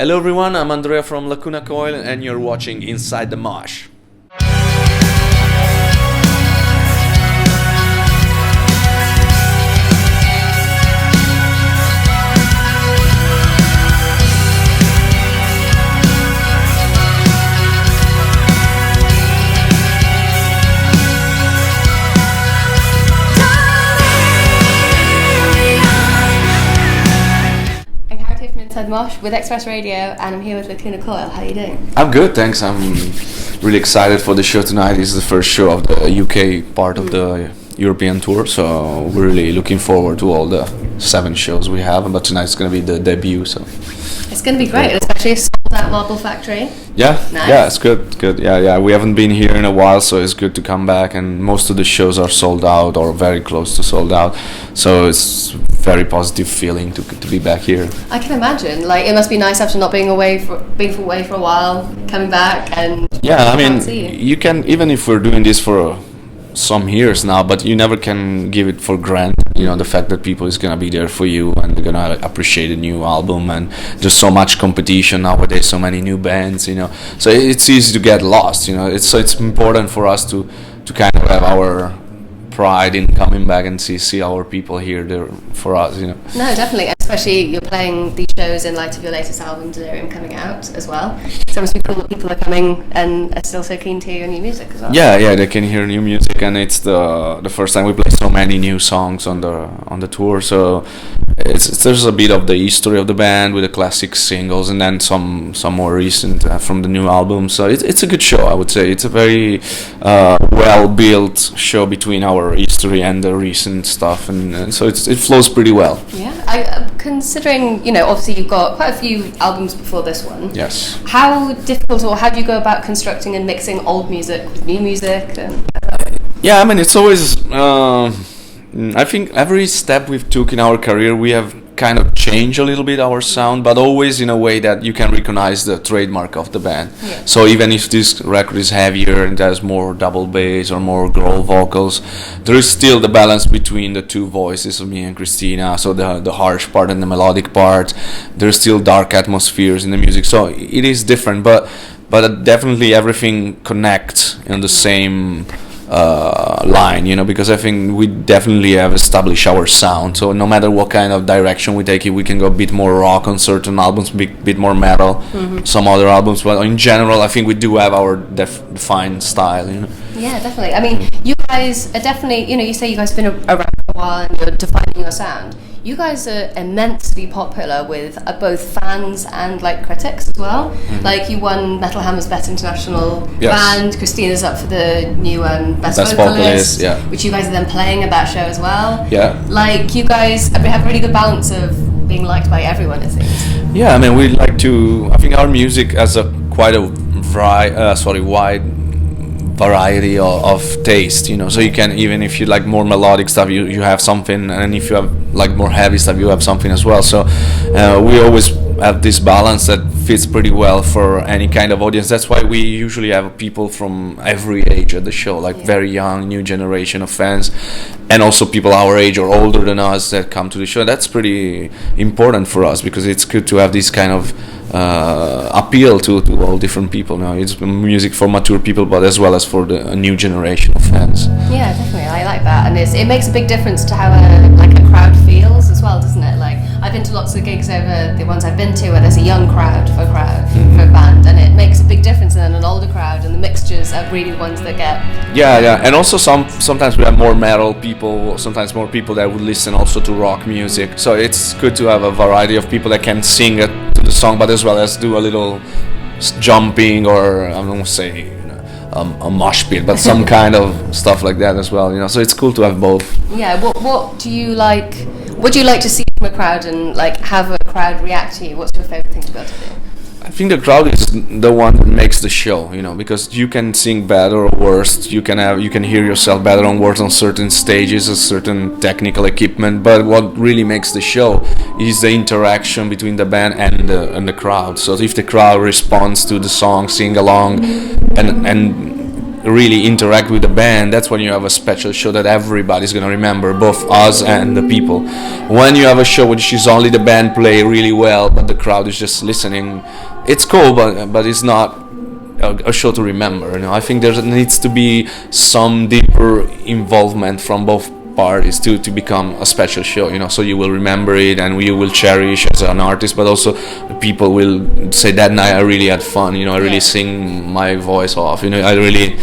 Hello everyone, I'm Andrea from Lacuna Coil and you're watching Inside the Mosh. Inside Mosh with Xpress Radio, and I'm here with Lacuna Coil. How are you doing? I'm good, thanks. I'm really excited for the show tonight. This is the first show of the UK part of the European tour, so we're really looking forward to all the 7 shows we have. But tonight's going to be the debut, so it's going to be great. It's actually a sold out Marble Factory. Yeah, nice. Yeah, it's good. Yeah. We haven't been here in a while, so it's good to come back. And most of the shows are sold out or very close to sold out, so it's very positive feeling to be back here. I can imagine. Like, it must be nice after not being away for a while, coming back and yeah. I mean, you can, even if we're doing this for some years now, but you never can give it for granted. You know, the fact that people is gonna be there for you and they're gonna appreciate a new album, and there's so much competition nowadays, so many new bands. You know, so it's easy to get lost. You know, it's important for us to kind of have our pride in coming back and see our people here there for us, you know. No, definitely, especially you're playing these shows in light of your latest album Delirium coming out as well, so it must be cool that people are coming and are still so keen to hear your new music as well. Yeah, they can hear new music, and it's the first time we play so many new songs on the tour, so there's a bit of the history of the band with the classic singles and then some more recent from the new album, so it's a good show. I would say it's a very well built show between our history and the recent stuff, and so it flows pretty well. Yeah, considering, you know, obviously you've got quite a few albums before this one. Yes. How difficult, or how do you go about constructing and mixing old music with new music? Yeah, I mean, it's always I think every step we've took in our career, we have kind of changed a little bit our sound, but always in a way that you can recognize the trademark of the band. Yeah. So even if this record is heavier and has more double bass or more growl vocals, there is still the balance between the two voices of me and Christina, so the harsh part and the melodic part. There's still dark atmospheres in the music, so it is different, but definitely everything connects in the same line, you know, because I think we definitely have established our sound, so no matter what kind of direction we take it, we can go a bit more rock on certain albums, bit more metal, some other albums, but in general I think we do have our defined style, you know. Yeah, definitely. I mean, you guys are definitely, you know, you say you guys have been around for a while and you're defining your sound. You guys are immensely popular with both fans and like critics as well. Like, you won Metal Hammer's Best International Band. Christina's up for the new Best Vocalist, which you guys are then playing at that show as well. Yeah. Like, you guys have a really good balance of being liked by everyone, it seems. Yeah, I mean, we like to. I think our music has quite a wide variety of taste, you know, so you can, even if you like more melodic stuff, you have something, and if you have like more heavy stuff, you have something as well, so we always have this balance that fits pretty well for any kind of audience. That's why we usually have people from every age at the show, like very young, new generation of fans, and also people our age or older than us that come to the show. That's pretty important for us, because it's good to have this kind of appeal to all different people. Now, it's music for mature people, but as well as for the new generation of fans. Yeah, definitely, I like that, and it makes a big difference to how a crowd feels as well, doesn't it? Like, I've been to lots of gigs over the ones I've been to where there's a young crowd for a band, and it makes a big difference, and then an older crowd, and the mixtures are really the ones that get. Yeah, and also sometimes we have more metal people, sometimes more people that would listen also to rock music, so it's good to have a variety of people that can sing it to the song, but as well as do a little jumping, or I don't want to say, you know, a mosh pit, but some kind of stuff like that as well, you know, so it's cool to have both. Yeah, what do you like, what do you like to see from a crowd, and like have a crowd react to you? What's your favourite thing to be able to do? I think the crowd is the one that makes the show, you know, because you can sing better or worse, you can hear yourself better on worse on certain stages, a certain technical equipment, but what really makes the show is the interaction between the band and the crowd. So if the crowd responds to the song, sing along, and really interact with the band, that's when you have a special show that everybody's gonna remember, both us and the people. When you have a show which is only the band play really well, but the crowd is just listening, it's cool, but it's not a show to remember. I think there needs to be some deeper involvement from both parties to become a special show, so you will remember it and you will cherish as an artist, but also the people will say that night I really had fun, I really sing my voice off, I really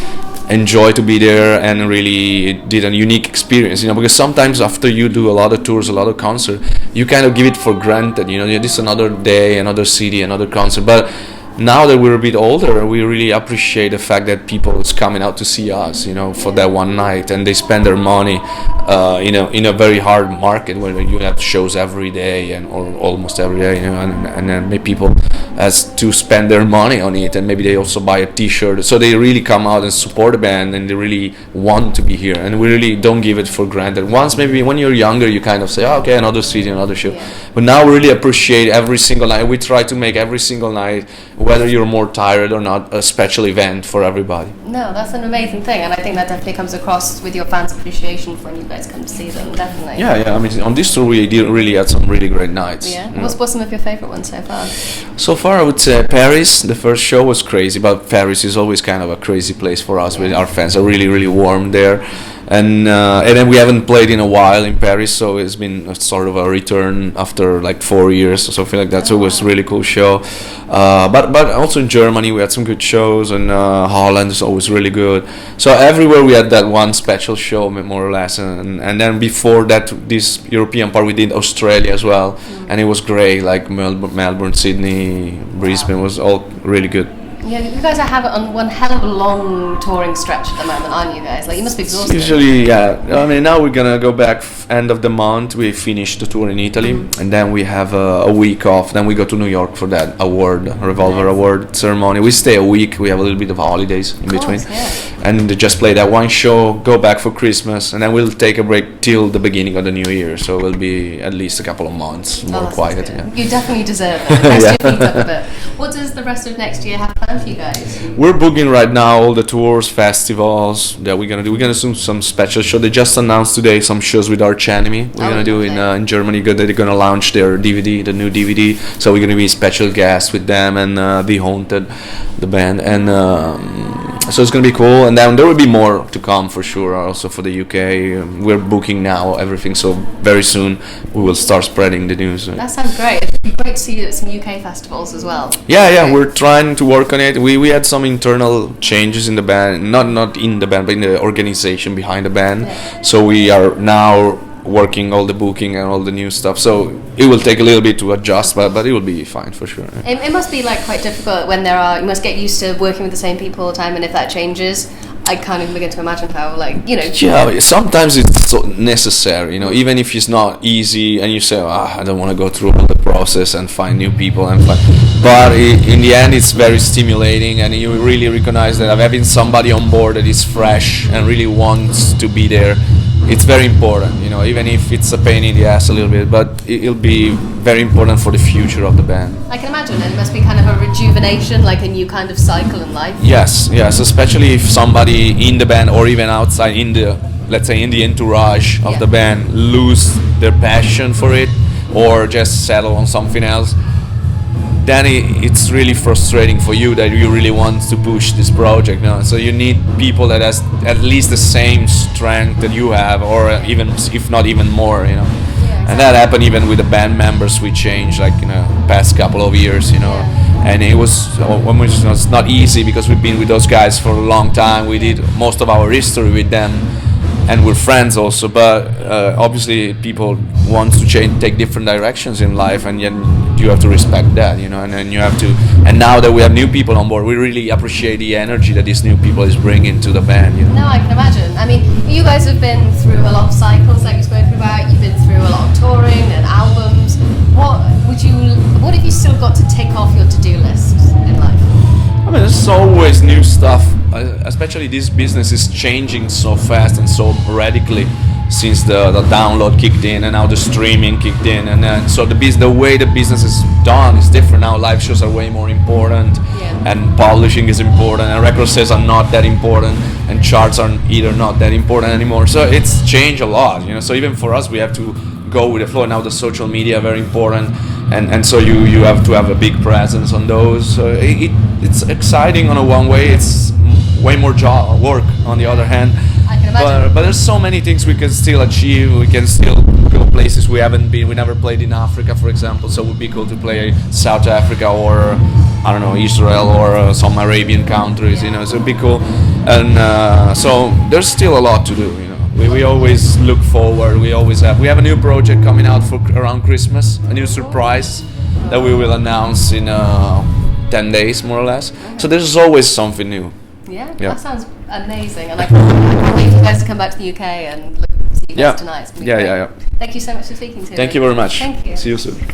enjoy to be there and really did a unique experience, because sometimes after you do a lot of tours, a lot of concerts, you kind of give it for granted, this is another day, another city, another concert. But now that we're a bit older, we really appreciate the fact that people is coming out to see us, for that one night, and they spend their money, in a very hard market where you have shows every day or almost every day, and then maybe people has to spend their money on it, and maybe they also buy a T-shirt, so they really come out and support the band, and they really want to be here, and we really don't give it for granted. Once maybe when you're younger, you kind of say, oh, okay, another city, another show, but now we really appreciate every single night. We try to make every single night, whether you're more tired or not, a special event for everybody. No, that's an amazing thing, and I think that definitely comes across with your fans' appreciation when you guys come to see them, definitely. Yeah, I mean, on this tour we really had some really great nights. Yeah? What's some of your favourite ones so far? So far I would say Paris. The first show was crazy, but Paris is always kind of a crazy place for us. With our fans are really, really warm there. And then we haven't played in a while in Paris, so it's been a sort of a return after like 4 years or something like that. So it was a really cool show. But also in Germany we had some good shows, and Holland is always really good. So everywhere we had that one special show, more or less. And then before that, this European part, we did Australia as well, and it was great. Like Melbourne, Sydney, Brisbane was all really good. Yeah, you guys are having on one hell of a long touring stretch at the moment, aren't you guys? Like, you must be exhausted. Usually, yeah. I mean, now we're gonna go back end of the month. We finish the tour in Italy, and then we have a week off. Then we go to New York for that Revolver Award ceremony. We stay a week. We have a little bit of holidays in between, and just play that one show. Go back for Christmas, and then we'll take a break till the beginning of the new year. So we'll be at least a couple of months more quiet. Yeah. You definitely deserve it. Rest your feet up a bit. What does the rest of next year have planned for you guys? We're booking right now all the tours, festivals that we're gonna do. We're gonna do some special show. They just announced today some shows with Arch Enemy. We're gonna do in Germany. They're gonna launch their DVD, the new DVD. So we're gonna be special guests with them and The Haunted, the band, and so it's gonna be cool. And then there will be more to come for sure. Also for the UK, we're booking now everything. So very soon we will start spreading the news. That sounds great. It'd be great to see some UK festivals as well. Yeah, we're trying to work on it. We had some internal changes in the band, not in the band, but in the organization behind the band. Yeah. So we are now working all the booking and all the new stuff. So it will take a little bit to adjust, but it will be fine for sure. It must be like quite difficult when you must get used to working with the same people all the time, and if that changes, I can't even begin to imagine how, Yeah, sometimes it's so necessary, even if it's not easy, and you say, I don't want to go through all the process and find new people, but in the end it's very stimulating, and you really recognize that having somebody on board that is fresh and really wants to be there, it's very important, even if it's a pain in the ass a little bit, but it'll be very important for the future of the band. I can imagine it must be kind of a rejuvenation, like a new kind of cycle in life. Yes, especially if somebody in the band or even outside in the, let's say in the entourage of the band, lose their passion for it or just settle on something else, then it's really frustrating for you that you really want to push this project. So you need people that has at least the same strength that you have, or even if not even more. Yeah, exactly. And that happened even with the band members we changed, like past couple of years. And it was not easy because we've been with those guys for a long time. We did most of our history with them, and we're friends also. But obviously, people want to take different directions in life, and yet you have to respect that, And then you have to. And now that we have new people on board, we really appreciate the energy that these new people is bringing to the band. No, I can imagine. I mean, you guys have been through a lot of cycles, like you've spoken about. You've been through a lot of touring and albums. What have you still got to tick off your to-do list in life? I mean, there's always new stuff. Especially this business is changing so fast and so radically since the download kicked in and now the streaming kicked in, and then so the way the business is done is different now. Live shows are way more important, and publishing is important, and record sales are not that important, and charts are either not that important anymore. So it's changed a lot, you know. So even for us, we have to go with the flow. Now the social media are very important, and so you have to have a big presence on those. So it's exciting on a one way. It's way more work on the other hand. I can imagine. But there's so many things we can still achieve. We can still go places we haven't been. We never played in Africa, for example. So it would be cool to play South Africa or I don't know, Israel or some Arabian countries. You know, so it'd be cool. And so there's still a lot to do. You know, we always look forward. We have a new project coming out for around Christmas. A new surprise that we will announce in 10 days, more or less. So there's always something new. Yeah, that sounds amazing, and I can't wait for you guys to come back to the UK and see you guys tonight. It's gonna be great. Thank you so much for speaking to me. Thank you very much. Thank you. See you soon.